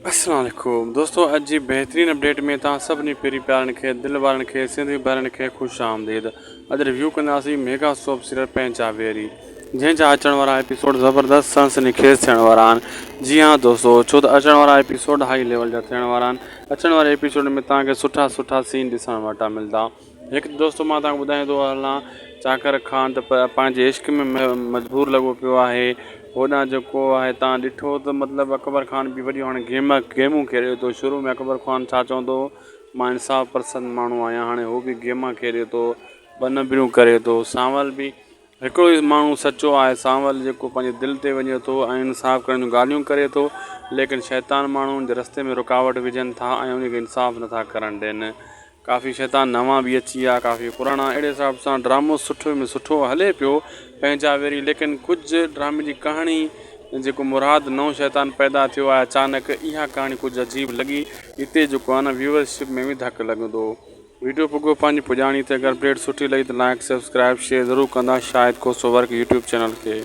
अस्सलाम वालेकुम दोस्तों, अॼु जी बहितरीन अपडेट में तव्हां सभिनी पहिरीं प्यारनि खे दिलि वारनि खे सिंधी भाउरनि खे ख़ुशि आमदीद। अॼु रिव्यू कंदासीं मेगा सोप सीरियल पंहिंचावेरी, जंहिंजा अचण वारा एपिसोड ज़बरदस्त सनसनीखेज़ थियण वारा आहिनि। जी हाँ दोस्तों, छो त अचण वारा एपिसोड हाई लेवल जा थियण वारा आहिनि। अचण वारे एपिसोड में तव्हांखे सुठा सुठा सीन ॾिसण वटा मिलंदा। हिकु दोस्तों मां तव्हांखे ॿुधाईंदो हलां, चाकर ख़ान त पंहिंजे इश्क में मजबूर लॻो पियो आहे। होॾां जेको आहे तव्हां ॾिठो त मतिलबु अकबर ख़ान बि वॾी हाणे गेमूं खेॾे थो। शुरू में अकबर ख़ान छा चवंदो, मां इंसाफ़ पसंदि माण्हू आहियां, हाणे उहो बि गेम खेॾे थो, बनबिरियूं करे थो। सांवल बि हिकिड़ो ई माण्हू सचो आहे, सांवल जेको पंहिंजे दिलि ते वञे थो ऐं इंसाफ़ करण जूं ॻाल्हियूं करे थो, लेकिन शैतान माण्हुनि जे रस्ते में रुकावट विझनि था ऐं उनखे इंसाफ़ नथा करणु ॾियनि। काफ़ी शैतान नवां बि अची विया, काफ़ी पुराणा। अहिड़े हिसाब सां ड्रामो सुठे में सुठो हले पियो पंहिंचावेरी, लेकिन कुझु ड्रामे जी कहाणी जेको मुराद नओं शैतान पैदा थियो आहे अचानक, इहा कहाणी कुझु अजीब लॻी। हिते जेको आहे न व्यूअरशिप में बि धकु लॻंदो। वीडियो पुॻो पंहिंजी पुॼाणी ते। अगरि अपडेट सुठी लॻी त लाइक सब्सक्राइब शेयर ज़रूरु कंदा, शायदि को सो वर्क यूट्यूब चैनल खे।